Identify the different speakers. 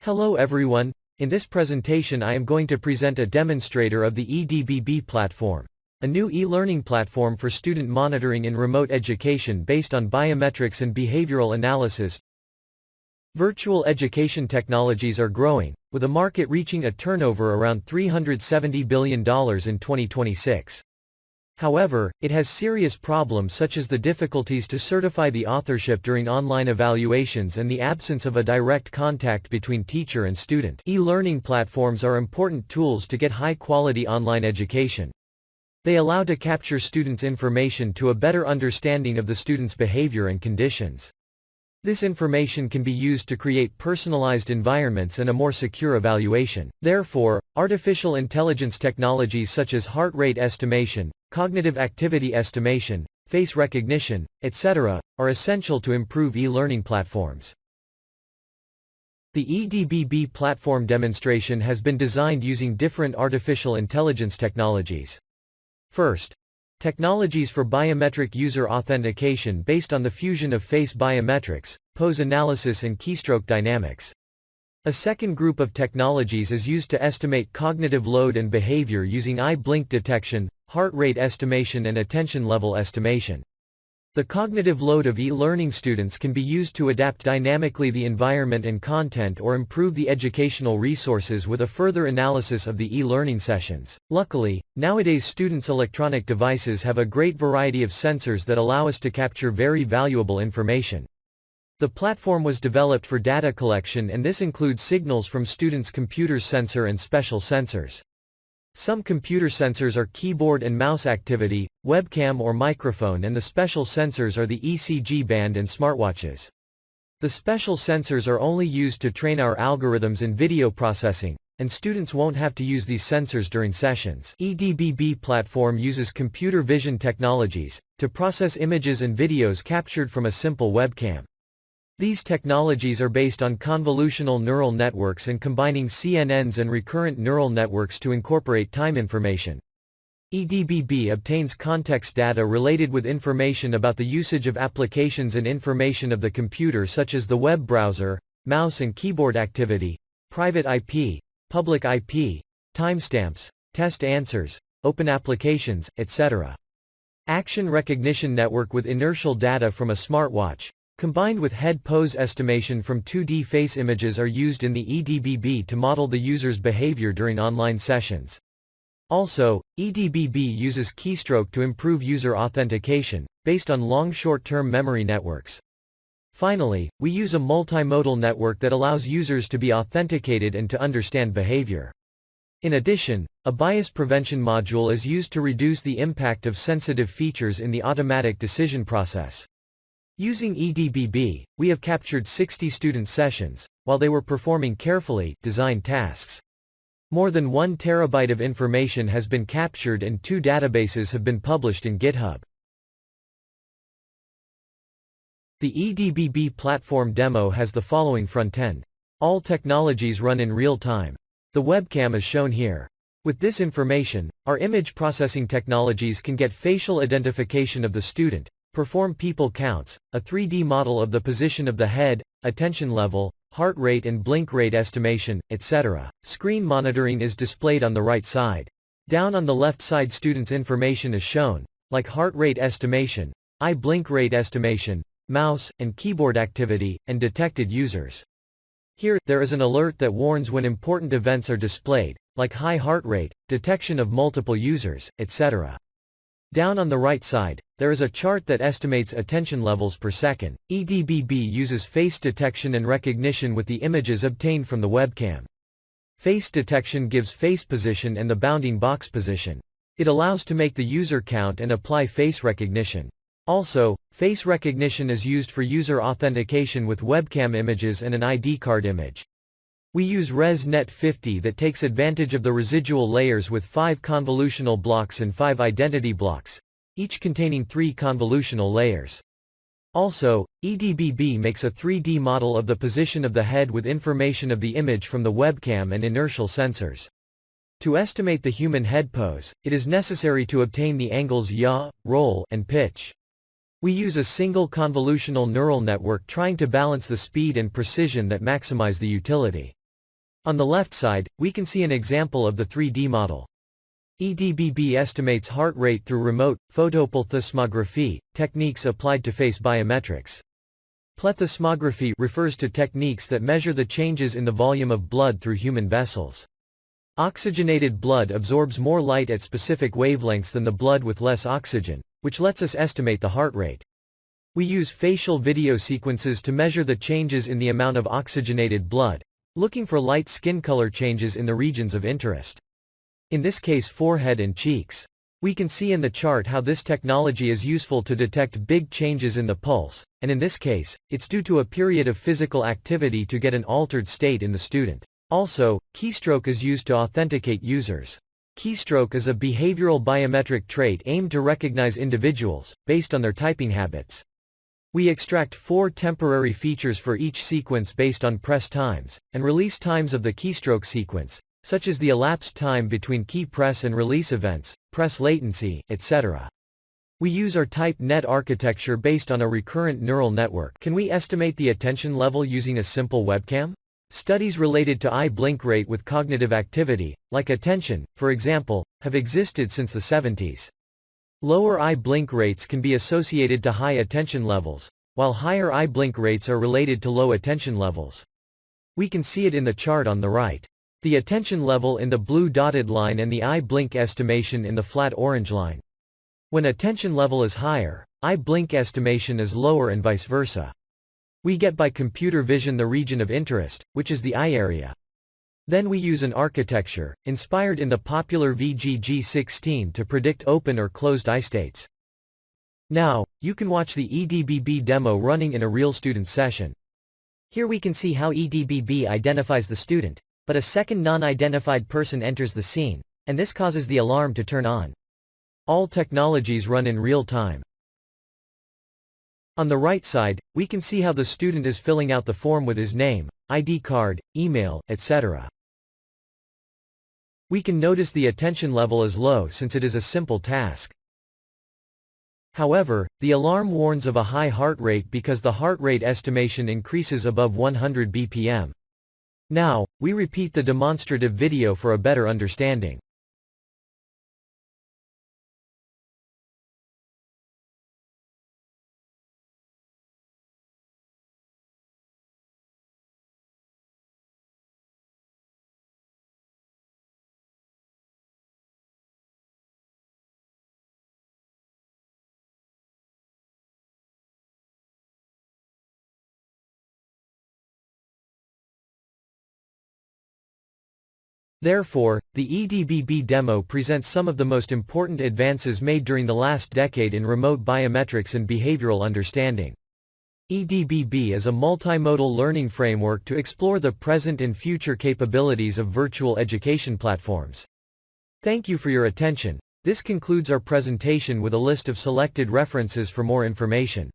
Speaker 1: Hello everyone, in this presentation I am going to present a demonstrator of the edBB platform, a new e-learning platform for student monitoring in remote education based on biometrics and behavioral analysis. Virtual education technologies are growing, with a market reaching a turnover around $370 billion in 2026. However, it has serious problems such as the difficulties to certify the authorship during online evaluations and the absence of a direct contact between teacher and student. E-learning platforms are important tools to get high-quality online education. They allow to capture students' information to a better understanding of the student's behavior and conditions. This information can be used to create personalized environments and a more secure evaluation. Therefore, artificial intelligence technologies such as heart rate estimation, cognitive activity estimation, face recognition, etc., are essential to improve e-learning platforms. The edBB platform demonstration has been designed using different artificial intelligence technologies. First, technologies for biometric user authentication based on the fusion of face biometrics, pose analysis and keystroke dynamics. A second group of technologies is used to estimate cognitive load and behavior using eye blink detection, heart rate estimation and attention level estimation. The cognitive load of e-learning students can be used to adapt dynamically the environment and content or improve the educational resources with a further analysis of the e-learning sessions. Luckily, nowadays students' electronic devices have a great variety of sensors that allow us to capture very valuable information. The platform was developed for data collection, and this includes signals from students' computers' sensor and special sensors. Some computer sensors are keyboard and mouse activity, webcam or microphone, and the special sensors are the ECG band and smartwatches. The special sensors are only used to train our algorithms in video processing, and students won't have to use these sensors during sessions. edBB platform uses computer vision technologies to process images and videos captured from a simple webcam. These technologies are based on convolutional neural networks and combining CNNs and recurrent neural networks to incorporate time information. edBB obtains context data related with information about the usage of applications and information of the computer such as the web browser, mouse and keyboard activity, private IP, public IP, timestamps, test answers, open applications, etc. Action recognition network with inertial data from a smartwatch, combined with head pose estimation from 2D face images, are used in the edBB to model the user's behavior during online sessions. Also, edBB uses keystroke to improve user authentication, based on long short-term memory networks. Finally, we use a multimodal network that allows users to be authenticated and to understand behavior. In addition, a bias prevention module is used to reduce the impact of sensitive features in the automatic decision process. Using edBB, we have captured 60 student sessions, while they were performing carefully designed tasks. More than 1 terabyte of information has been captured and 2 databases have been published in GitHub. The edBB platform demo has the following front-end. All technologies run in real time. The webcam is shown here. With this information, our image processing technologies can get facial identification of the student, perform people counts, a 3D model of the position of the head, attention level, heart rate and blink rate estimation, etc. Screen monitoring is displayed on the right side. Down on the left side, students' information is shown, like heart rate estimation, eye blink rate estimation, mouse and keyboard activity, and detected users. Here, there is an alert that warns when important events are displayed, like high heart rate, detection of multiple users, etc. Down on the right side, there is a chart that estimates attention levels per second. edBB uses face detection and recognition with the images obtained from the webcam. Face detection gives face position and the bounding box position. It allows to make the user count and apply face recognition. Also, face recognition is used for user authentication with webcam images and an ID card image. We use ResNet 50 that takes advantage of the residual layers with 5 convolutional blocks and 5 identity blocks, each containing 3 convolutional layers. Also, edBB makes a 3D model of the position of the head with information of the image from the webcam and inertial sensors. To estimate the human head pose, it is necessary to obtain the angles yaw, roll, and pitch. We use a single convolutional neural network trying to balance the speed and precision that maximize the utility. On the left side, we can see an example of the 3D model. edBB estimates heart rate through remote photoplethysmography techniques applied to face biometrics. Plethysmography refers to techniques that measure the changes in the volume of blood through human vessels. Oxygenated blood absorbs more light at specific wavelengths than the blood with less oxygen, which lets us estimate the heart rate. We use facial video sequences to measure the changes in the amount of oxygenated blood, looking for light skin color changes in the regions of interest. In this case, forehead and cheeks. We can see in the chart how this technology is useful to detect big changes in the pulse, and in this case, it's due to a period of physical activity to get an altered state in the student. Also, keystroke is used to authenticate users. Keystroke is a behavioral biometric trait aimed to recognize individuals, based on their typing habits. We extract 4 temporary features for each sequence based on press times, and release times of the keystroke sequence, such as the elapsed time between key press and release events, press latency, etc. We use our type net architecture based on a recurrent neural network. Can we estimate the attention level using a simple webcam? Studies related to eye blink rate with cognitive activity, like attention, for example, have existed since the 70s. Lower eye blink rates can be associated to high attention levels, while higher eye blink rates are related to low attention levels. We can see it in the chart on the right. The attention level in the blue dotted line and the eye blink estimation in the flat orange line. When attention level is higher, eye blink estimation is lower and vice versa. We get by computer vision the region of interest, which is the eye area. Then we use an architecture, inspired in the popular VGG16 to predict open or closed eye states. Now, you can watch the edBB demo running in a real student session.
Speaker 2: Here we can see how edBB identifies the student, but a second non-identified person enters the scene, and this causes the alarm to turn on.
Speaker 1: All technologies run in real time. On the right side, we can see how the student is filling out the form with his name, ID card, email, etc. We can notice the attention level is low since it is a simple task. However, the alarm warns of a high heart rate because the heart rate estimation increases above 100 bpm. Now, we repeat the demonstrative video for a better understanding. Therefore, the edBB demo presents some of the most important advances made during the last decade in remote biometrics and behavioral understanding. edBB is a multimodal learning framework to explore the present and future capabilities of virtual education platforms. Thank you for your attention. This concludes our presentation with a list of selected references for more information.